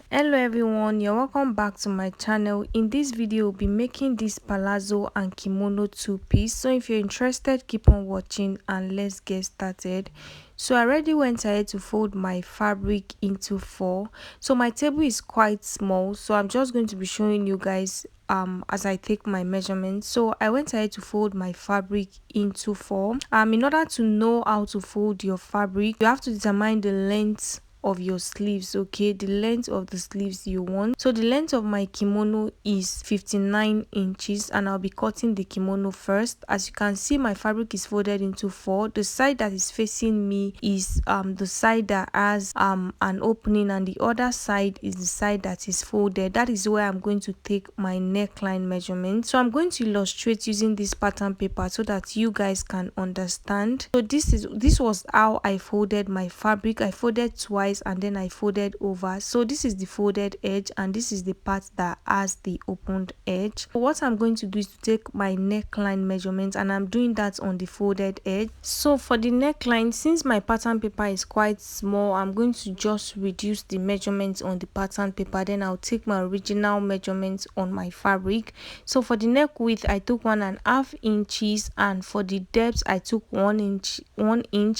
Hello everyone, you're welcome back to my channel. In this video we'll be making this palazzo and kimono two-piece. So if you're interested, keep on watching and let's get started. So I already went ahead to fold my fabric into four. So my table is quite small, so I'm just going to be showing you guys as I take my measurements. So I went ahead to fold my fabric into four. In order to know how to fold your fabric, you have to determine the length of your sleeves. Okay, the length of the sleeves you want. So the length of my kimono is 59 inches and I'll be cutting the kimono first. As you can see, my fabric is folded into four. The side that is facing me is the side that has an opening, and the other side is the side that is folded. That is where I'm going to take my neckline measurement. So I'm going to illustrate using this pattern paper so that you guys can understand. So this was how I folded my fabric. I folded twice and then I folded over. So this is the folded edge and this is the part that has the opened edge. So what I'm going to do is to take my neckline measurement, and I'm doing that on the folded edge. So for the neckline, since my pattern paper is quite small, I'm going to just reduce the measurements on the pattern paper, then I'll take my original measurements on my fabric. So for the neck width, I took 1.5 inches, and for the depth I took 1 inch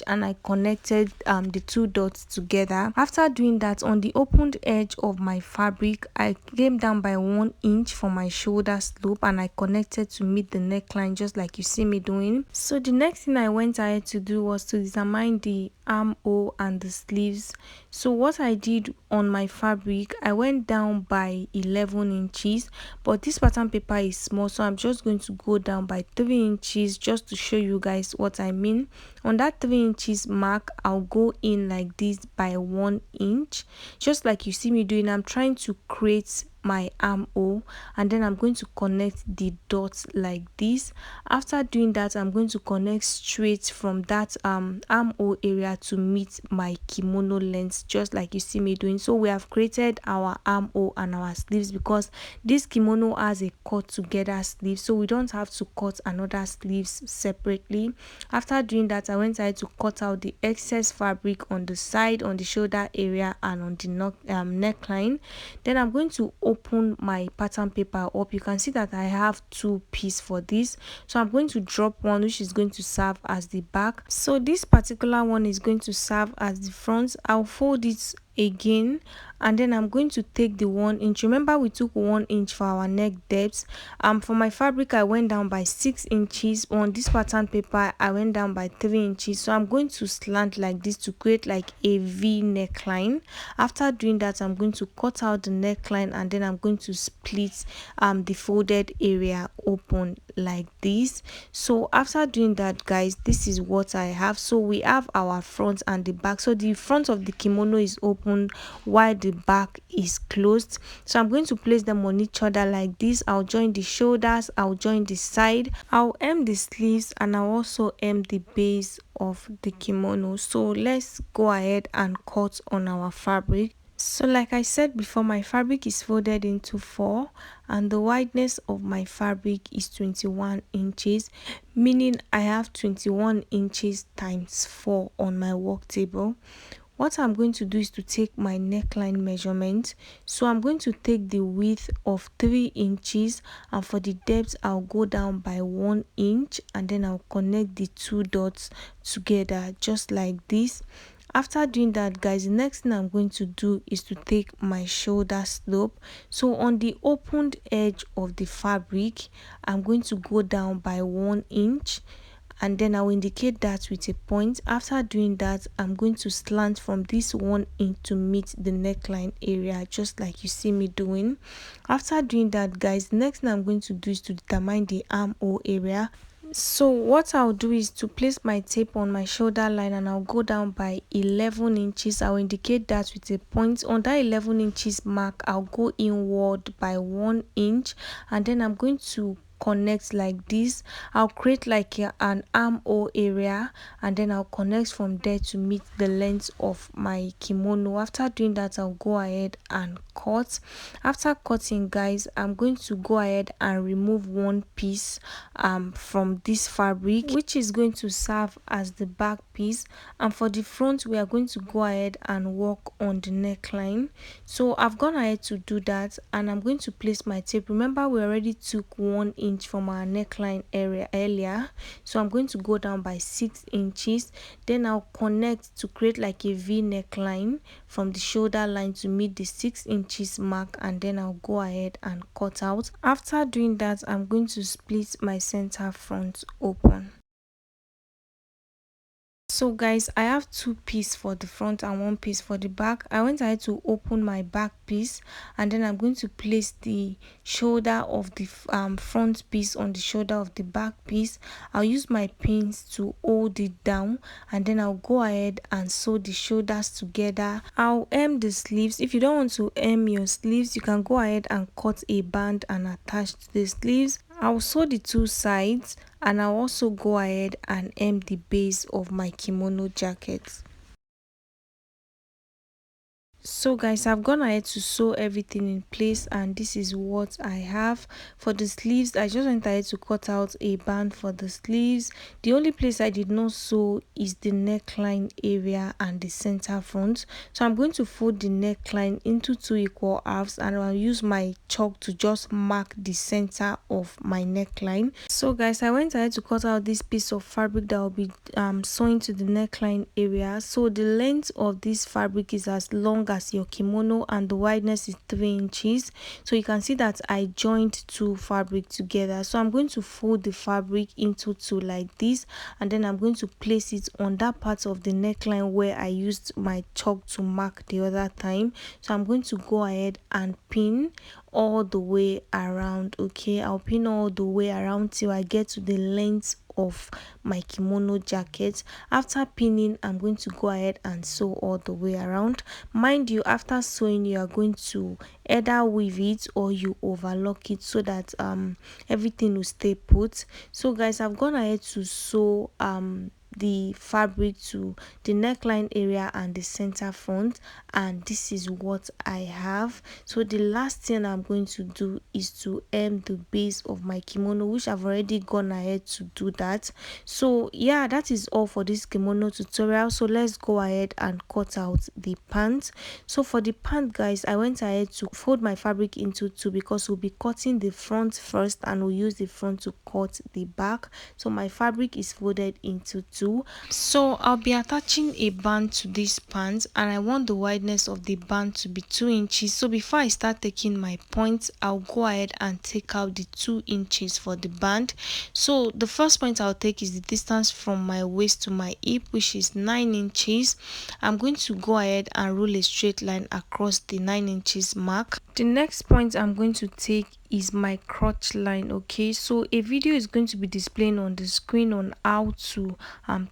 and I connected the two dots together. After doing that, on the opened edge of my fabric, I came down by 1 inch for my shoulder slope and I connected to meet the neckline, just like you see me doing. So the next thing I went ahead to do was to determine the armhole and the sleeves. So what I did on my fabric, I went down by 11 inches, but this pattern paper is small, so I'm just going to go down by 3 inches just to show you guys what I mean. On that 3 inches mark, I'll go in like this by 1 inch, just like you see me doing. I'm trying to create my armhole and then I'm going to connect the dots like this. After doing that, I'm going to connect straight from that armhole area to meet my kimono length, just like you see me doing. So we have created our armhole and our sleeves because this kimono has a cut together sleeve, so we don't have to cut another sleeves separately. After doing that, I went ahead to cut out the excess fabric on the side, on the shoulder area and on the neckline. Then I'm going to open my pattern paper up. You can see that I have two pieces for this, so I'm going to drop one which is going to serve as the back. So this particular one is going to serve as the front. I'll fold it again and then I'm going to take the 1 inch. Remember, we took 1 inch for our neck depth. For my fabric, I went down by 6 inches. On this pattern paper, I went down by 3 inches. So I'm going to slant like this to create like a V neckline. After doing that, I'm going to cut out the neckline and then I'm going to split the folded area open like this. So after doing that, guys, this is what I have. So we have our front and the back. So the front of the kimono is open while the back is closed. So I'm going to place them on each other like this. I'll join the shoulders, I'll join the side, I'll hem the sleeves, and I'll also hem the base of the kimono. So let's go ahead and cut on our fabric. So like I said before, my fabric is folded into four and the wideness of my fabric is 21 inches, meaning I have 21 inches times 4 on my work table. What I'm going to do is to take my neckline measurement. So I'm going to take the width of 3 inches, and for the depth I'll go down by 1 inch and then I'll connect the two dots together just like this. After doing that, guys, the next thing I'm going to do is to take my shoulder slope. So on the opened edge of the fabric, I'm going to go down by 1 inch and then I'll indicate that with a point. After doing that, I'm going to slant from this 1 inch to meet the neckline area, just like you see me doing. After doing that, guys, the next thing I'm going to do is to determine the armhole area. So what I'll do is to place my tape on my shoulder line and I'll go down by 11 inches. I'll indicate that with a point. On that 11 inches mark, I'll go inward by 1 inch and then I'm going to connect like this. I'll create like an armhole area, and then I'll connect from there to meet the length of my kimono. After doing that, I'll go ahead and cut. After cutting, guys, I'm going to go ahead and remove one piece from this fabric, which is going to serve as the back piece. And for the front, we are going to go ahead and work on the neckline. So I've gone ahead to do that, and I'm going to place my tape. Remember, we already took 1 inch from our neckline area earlier, so I'm going to go down by 6 inches. Then I'll connect to create like a V neckline from the shoulder line to meet the 6 inches mark, and then I'll go ahead and cut out. After doing that, I'm going to split my center front open. So guys, I have 2 pieces for the front and 1 piece for the back. I went ahead to open my back piece, and then I'm going to place the shoulder of the front piece on the shoulder of the back piece. I'll use my pins to hold it down, and then I'll go ahead and sew the shoulders together. I'll hem the sleeves. If you don't want to hem your sleeves, you can go ahead and cut a band and attach to the sleeves. I'll sew the 2 sides, and I'll also go ahead and hem the base of my kimono jacket. So guys, I've gone ahead to sew everything in place, and this is what I have. For the sleeves, I just went ahead to cut out a band for the sleeves. The only place I did not sew is the neckline area and the center front. So I'm going to fold the neckline into 2 equal halves, and I'll use my chalk to just mark the center of my neckline. So guys, I went ahead to cut out this piece of fabric that will be sewing to the neckline area. So the length of this fabric is as long as your kimono, and the wideness is 3 inches. So you can see that I joined 2 fabric together. So I'm going to fold the fabric into 2 like this, and then I'm going to place it on that part of the neckline where I used my chalk to mark the other time. So I'm going to go ahead and pin all the way around. Okay, I'll pin all the way around till I get to the length of my kimono jacket. After pinning, I'm going to go ahead and sew all the way around. Mind you, after sewing, you are going to either weave it or you overlock it so that everything will stay put. So guys, I've gone ahead to sew the fabric to the neckline area and the center front, and this is what I have. So the last thing I'm going to do is to hem the base of my kimono, which I've already gone ahead to do that. So yeah, that is all for this kimono tutorial. So let's go ahead and cut out the pants. So for the pant, guys, I went ahead to fold my fabric into 2 because we'll be cutting the front first, and we'll use the front to cut the back. So my fabric is folded into 2. So I'll be attaching a band to this pants, and I want the wideness of the band to be 2 inches. So before I start taking my points, I'll go ahead and take out the 2 inches for the band. So the first point I'll take is the distance from my waist to my hip, which is 9 inches. I'm going to go ahead and rule a straight line across the 9 inches mark. The next point I'm going to take is my crotch line. Okay, so a video is going to be displaying on the screen on how to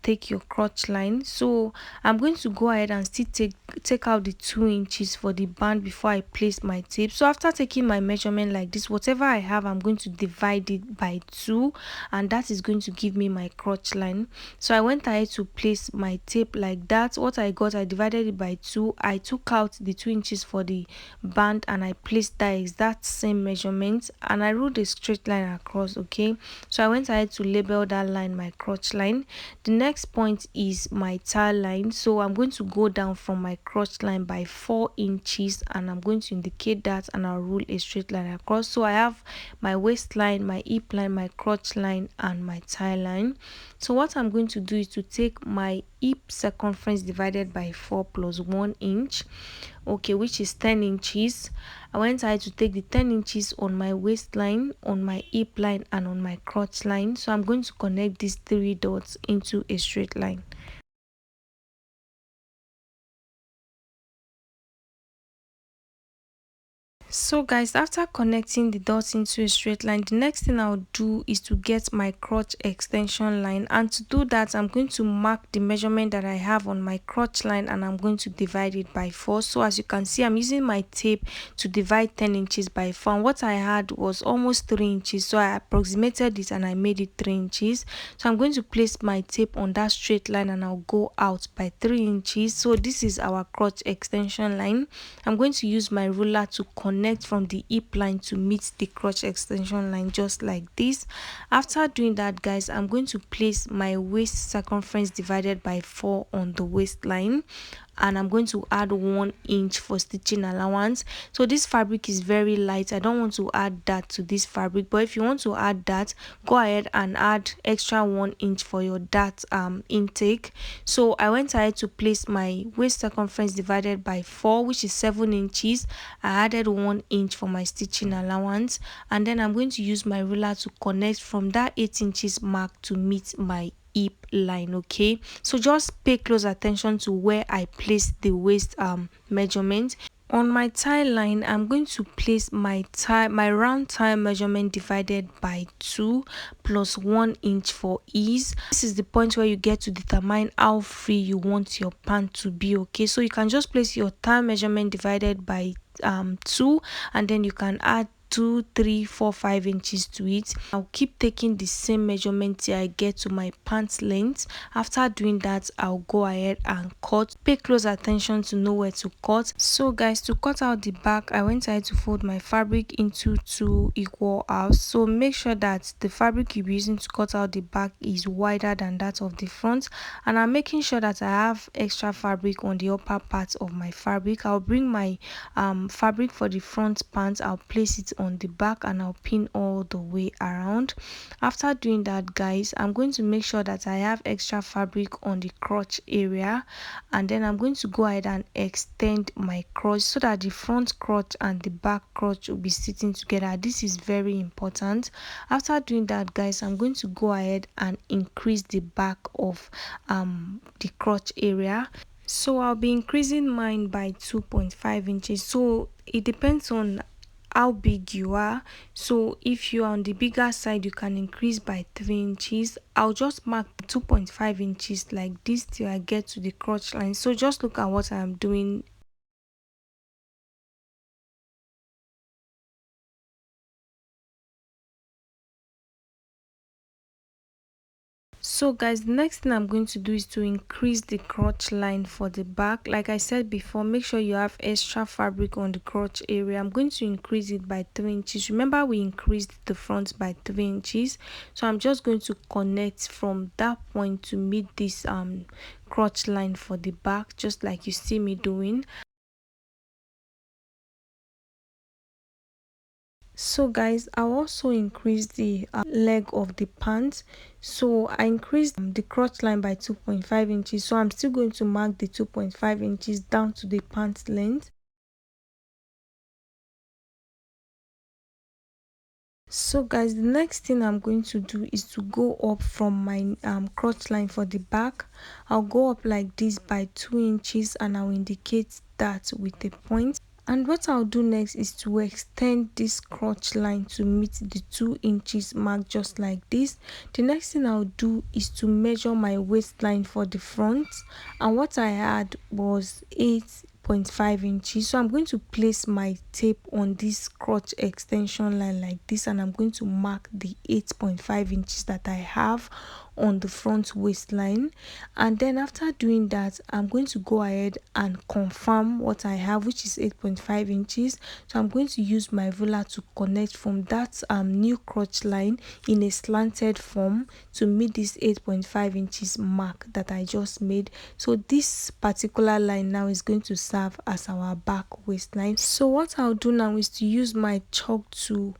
take your crotch line. So I'm going to go ahead and still take out the 2 inches for the band before I place my tape. So after taking my measurement like this, whatever I have, I'm going to divide it by 2, and that is going to give me my crotch line. So I went ahead to place my tape like that. What I got, I divided it by 2. I took out the 2 inches for the band, and I placed that exact same measurement, and I ruled a straight line across. Okay, so I went ahead to label that line my crotch line. The next point is my tie line. So I'm going to go down from my crotch line by 4 inches, and I'm going to indicate that, and I'll rule a straight line across. So I have my waistline, my hip line, my crotch line, and my tie line. So what I'm going to do is to take my hip circumference divided by 4 plus 1 inch, okay, which is 10 inches. I went ahead to take the 10 inches on my waistline, on my hip line, and on my crotch line. So I'm going to connect these 3 dots into a straight line. So guys, after connecting the dots into a straight line, the next thing I'll do is to get my crotch extension line, and to do that I'm going to mark the measurement that I have on my crotch line and I'm going to divide it by 4. So as you can see, I'm using my tape to divide 10 inches by 4, and what I had was almost 3 inches, so I approximated it and I made it 3 inches. So I'm going to place my tape on that straight line and I'll go out by 3 inches. So this is our crotch extension line. I'm going to use my ruler to connect from the hip line to meet the crotch extension line, just like this. After doing that guys, I'm going to place my waist circumference divided by 4 on the waistline, and I'm going to add 1 inch for stitching allowance. So this fabric is very light, I don't want to add that to this fabric, but if you want to add that, go ahead and add extra 1 inch for your dart intake. So I went ahead to place my waist circumference divided by 4, which is 7 inches. I added 1 inch for my stitching allowance, and then I'm going to use my ruler to connect from that 8 inches mark to meet my hip line. Okay, so just pay close attention to where I place the waist measurement. On my tie line, I'm going to place my round tie measurement divided by 2 plus 1 inch for ease. This is the point where you get to determine how free you want your pant to be. Okay, so you can just place your tie measurement divided by 2, and then you can add 2, 3, 4, 5 inches to it. I'll keep taking the same measurement till I get to my pants length. After doing that, I'll go ahead and cut. Pay close attention to know where to cut. So guys, to cut out the back, I went ahead to fold my fabric into 2 equal halves. So make sure that the fabric you'll be using to cut out the back is wider than that of the front, and I'm making sure that I have extra fabric on the upper part of my fabric. I'll bring my fabric for the front pants, I'll place it on the back, and I'll pin all the way around. After doing that guys, I'm going to make sure that I have extra fabric on the crotch area, and then I'm going to go ahead and extend my crotch so that the front crotch and the back crotch will be sitting together. This is very important. After doing that guys, I'm going to go ahead and increase the back of the crotch area. So I'll be increasing mine by 2.5 inches. So it depends on how big you are. So if you're on the bigger side, you can increase by 3 inches. I'll just mark 2.5 inches like this till I get to the crotch line. So just look at what I'm doing. So guys, the next thing I'm going to do is to increase the crotch line for the back. Like I said before, make sure you have extra fabric on the crotch area. I'm going to increase it by 3 inches. Remember, we increased the front by 3 inches, so I'm just going to connect from that point to meet this crotch line for the back, just like you see me doing. So guys, I'll also increase the leg of the pants. So I increased the crotch line by 2.5 inches, so I'm still going to mark the 2.5 inches down to the pants length. So guys, the next thing I'm going to do is to go up from my crotch line for the back. I'll go up like this by 2 inches, and I'll indicate that with a point. And what I'll do next is to extend this crotch line to meet the 2 inches mark, just like this. The next thing I'll do is to measure my waistline for the front, and what I had was 8.5 inches. So I'm going to place my tape on this crotch extension line like this, and I'm going to mark the 8.5 inches that I have on the front waistline. And then after doing that, I'm going to go ahead and confirm what I have, which is 8.5 inches. So I'm going to use my ruler to connect from that new crotch line in a slanted form to meet this 8.5 inches mark that I just made. So this particular line now is going to serve as our back waistline. So what I'll do now is to use my chalk to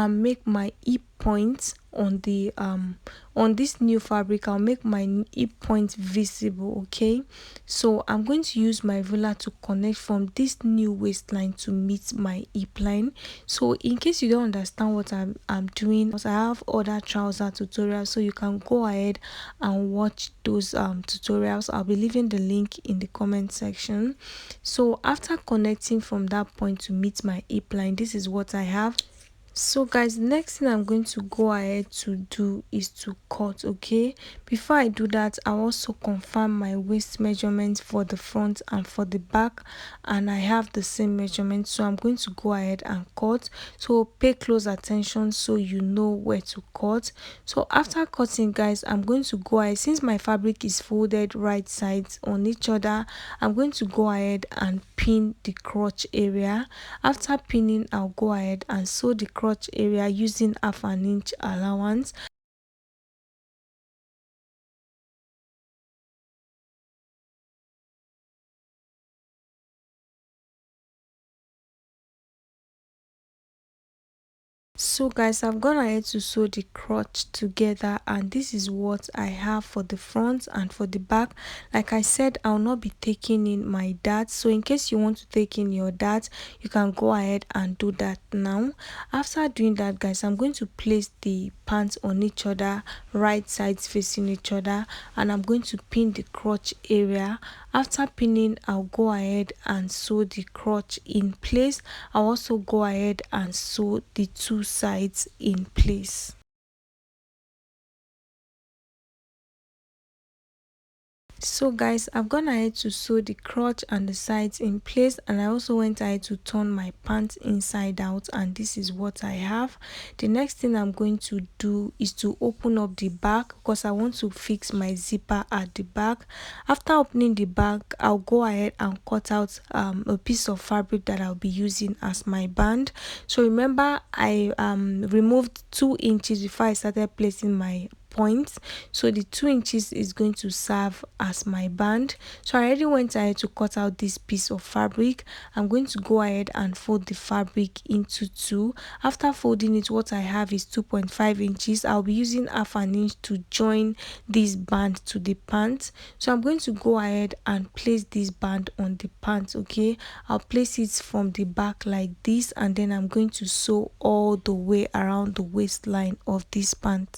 make my hip points on this new fabric, I'll make my hip point visible. Okay, so I'm going to use my ruler to connect from this new waistline to meet my hip line. So in case you don't understand what I'm doing, because I have other trouser tutorials, so you can go ahead and watch those tutorials. I'll be leaving the link in the comment section. So after connecting from that point to meet my hip line, this is what I have. So guys, next thing I'm going to go ahead to do is to cut. Okay, before I do that, I also confirm my waist measurements for the front and for the back, and I have the same measurement, so I'm going to go ahead and cut. So pay close attention so you know where to cut. So after cutting, guys, I'm going to go ahead, since my fabric is folded right sides on each other, I'm going to go ahead and pin the crotch area. After pinning, I'll go ahead and sew the crotch area using 1/2 inch allowance. So guys, I've gone ahead to sew the crotch together, and this is what I have for the front and for the back. Like I said, I'll not be taking in my dart, so in case you want to take in your dart, you can go ahead and do that now. After doing that, guys, I'm going to place the pants on each other, right sides facing each other, and I'm going to pin the crotch area. After pinning, I'll go ahead and sew the crotch in place. I'll also go ahead and sew the two sides in place. So guys, I've gone ahead to sew the crotch and the sides in place, and I also went ahead to turn my pants inside out, and this is what I have. The next thing I'm going to do is to open up the back, because I want to fix my zipper at the back. After opening the back, I'll go ahead and cut out a piece of fabric that I'll be using as my band. So remember, I removed 2 inches before I started placing my points, so the 2 inches is going to serve as my band. So I already went ahead to cut out this piece of fabric. I'm going to go ahead and fold the fabric into 2. After folding it, what I have is 2.5 inches. I'll be using 1/2 inch to join this band to the pant. So I'm going to go ahead and place this band on the pant. Okay, I'll place it from the back like this, and then I'm going to sew all the way around the waistline of this pant.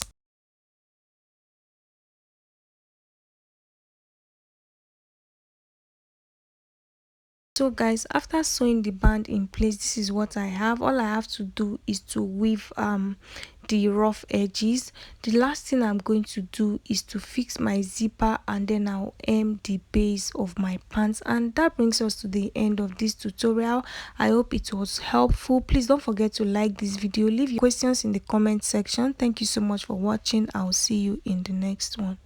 So guys, after sewing the band in place, this is what I have. All I have to do is to weave the rough edges. The last thing I'm going to do is to fix my zipper, and then I'll hem the base of my pants. And that brings us to the end of this tutorial. I hope it was helpful. Please don't forget to like this video, leave your questions in the comment section. Thank you so much for watching. I'll see you in the next one.